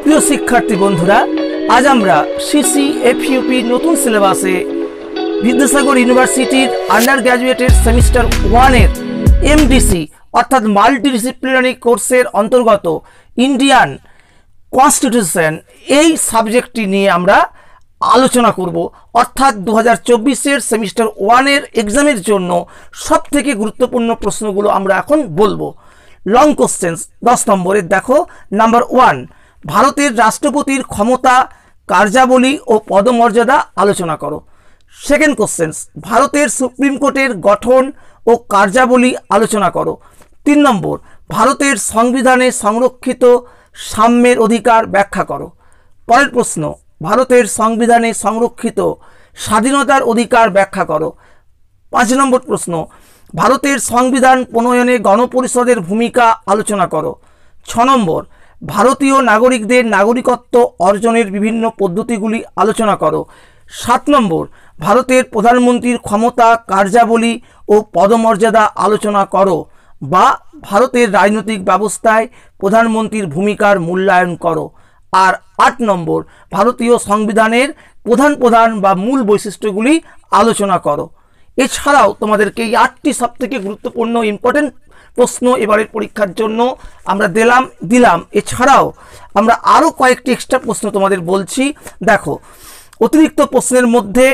প্রিয় শিক্ষার্থী বন্ধুরা, আজ আমরা সিসি এফইউপি নতুন সিলেবাসে বিদ্যাসাগর ইউনিভার্সিটির আন্ডার গ্র্যাজুয়েটের সেমিস্টার 1 এর এমডিসি অর্থাৎ মাল্টিডিসিপ্লিনারি কোর্সের অন্তর্গত ইন্ডিয়ান কনস্টিটিউশন এই সাবজেক্টটি নিয়ে আমরা আলোচনা করব। অর্থাৎ 2024-এর সেমিস্টার 1 এর এক্সামের জন্য সবথেকে গুরুত্বপূর্ণ প্রশ্নগুলো আমরা এখন বলবো। লং কোশ্চেন্স 10 নম্বরের দেখো। নাম্বার 1, ভারতের রাষ্ট্রপতির ক্ষমতা, কার্যাবলী ও পদমর্যাদা আলোচনা করো। সেকেন্ড কোশ্চেন্স, ভারতের সুপ্রিম কোর্টের গঠন ও কার্যাবলী আলোচনা করো। 3 নম্বর, ভারতের সংবিধানে সংরক্ষিত সাম্যের অধিকার ব্যাখ্যা করো। পরের প্রশ্ন, ভারতের সংবিধানে সংরক্ষিত স্বাধীনতার অধিকার ব্যাখ্যা করো। 5 নম্বর প্রশ্ন, ভারতের সংবিধান প্রণয়নে গণপরিষদের ভূমিকা আলোচনা করো। 6 নম্বর, ভারতীয় নাগরিকদের নাগরিকত্ব অর্জনের বিভিন্ন পদ্ধতিগুলি আলোচনা করো। 7 নম্বর, ভারতের প্রধানমন্ত্রীর ক্ষমতা, কার্যাবলী ও পদমর্যাদা আলোচনা করো বা ভারতের রাজনৈতিক ব্যবস্থায় প্রধানমন্ত্রীর ভূমিকার মূল্যায়ন করো। আর 8 নম্বর, ভারতীয় সংবিধানের প্রধান বা মূল বৈশিষ্ট্যগুলি আলোচনা করো। এছাড়াও তোমাদেরকে এই 8টি সবথেকে গুরুত্বপূর্ণ ইম্পর্টেন্ট প্রশ্ন এবারের পরীক্ষার জন্য আমরা দিলাম। এছাড়াও আমরা আরও কয়েকটি এক্সট্রা প্রশ্ন তোমাদের বলছি। দেখো, অতিরিক্ত প্রশ্নের মধ্যে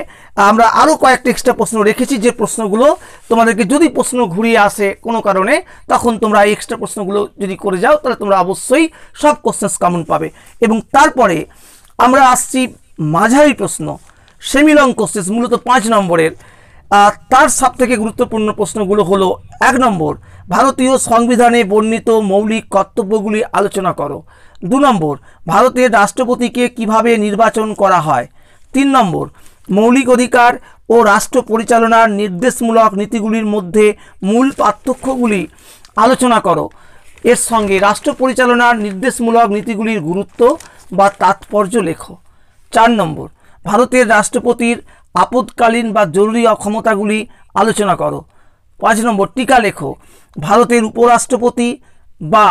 আমরা আরও কয়েকটি এক্সট্রা প্রশ্ন রেখেছি, যে প্রশ্নগুলো তোমাদেরকে যদি প্রশ্ন ঘুরিয়ে আসে কোনো কারণে, তখন তোমরা এই এক্সট্রা প্রশ্নগুলো যদি করে যাও তাহলে তোমরা অবশ্যই সব কোশ্চেন্স কমন পাবে। এবং তারপরে আমরা আসছি মাঝারি প্রশ্ন, সেমি লং কোশ্চেন্স, মূলত 5 নম্বরের। তার সবথেকে গুরুত্বপূর্ণ প্রশ্নগুলো হলো: 1 নম্বর, ভারতীয় সংবিধানে বর্ণিত মৌলিক কর্তব্যগুলি আলোচনা করো। 2 নম্বর, ভারতের রাষ্ট্রপতিকে কিভাবে নির্বাচন করা হয়। 3 নম্বর, মৌলিক অধিকার ও রাষ্ট্র পরিচালনার নির্দেশমূলক নীতিগুলির মধ্যে মূল পার্থক্যগুলি আলোচনা করো। এর সঙ্গে রাষ্ট্র পরিচালনার নির্দেশমূলক নীতিগুলির গুরুত্ব বা তাৎপর্য লেখো। 4 নম্বর, ভারতের রাষ্ট্রপতির আপদকালীন বা জরুরি ক্ষমতাগুলি আলোচনা করো। 5 নম্বর, টিকা লেখো। ভারতের উপরাষ্ট্রপতি বা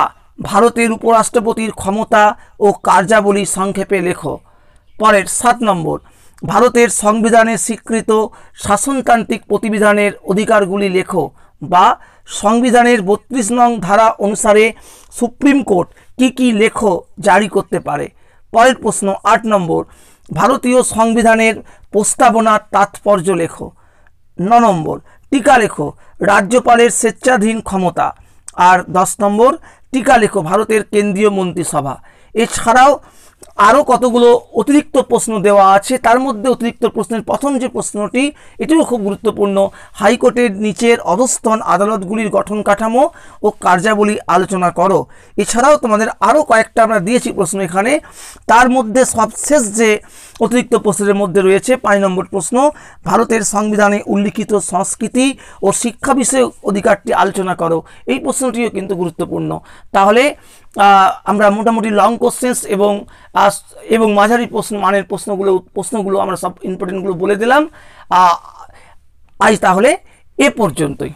ভারতের উপরাষ্ট্রপতির ক্ষমতা ও কার্যাবলী সংক্ষেপে লেখো। পরের 7 নম্বর, ভারতের সংবিধানে স্বীকৃত শাসনতান্ত্রিক প্রতিবিধানের অধিকারগুলি লেখো বা সংবিধানের 32 নং ধারা অনুসারে সুপ্রিম কোর্ট কি লেখো জারি করতে পারে। পরের প্রশ্ন 8 নম্বর, ভারতীয় সংবিধানের প্রস্তাবনার তাৎপর্য লেখো। 9 নম্বর, টিকা লেখো রাজ্যপালের স্বেচ্ছাধীন ক্ষমতা। আর 10 নম্বর, টিকা লেখো ভারতের কেন্দ্রীয় মন্ত্রিসভা। এছাড়াও আরও কতগুলো অতিরিক্ত প্রশ্ন দেওয়া আছে। তার মধ্যে অতিরিক্ত প্রশ্নের প্রথম যে প্রশ্নটি, এটিও খুব গুরুত্বপূর্ণ, হাইকোর্টের নিচের অধস্তন আদালতগুলির গঠন কাঠামো ও কার্যাবলী আলোচনা করো। এছাড়াও তোমাদের আরও কয়েকটা আমরা দিয়েছি প্রশ্ন এখানে। তার মধ্যে সবশেষ যে অতিরিক্ত প্রশ্নের মধ্যে রয়েছে 5 নম্বর প্রশ্ন, ভারতের সংবিধানে উল্লিখিত সংস্কৃতি ও শিক্ষা বিষয়ক অধিকারটি আলোচনা করো। এই প্রশ্নটিও কিন্তু গুরুত্বপূর্ণ। তাহলে আমরা মোটামুটি লং কোশ্চেন্স এবং মাঝারি মানের প্রশ্নগুলো আমরা সব ইম্পর্টেন্টগুলো বলে দিলাম। আজ তাহলে এ পর্যন্তই।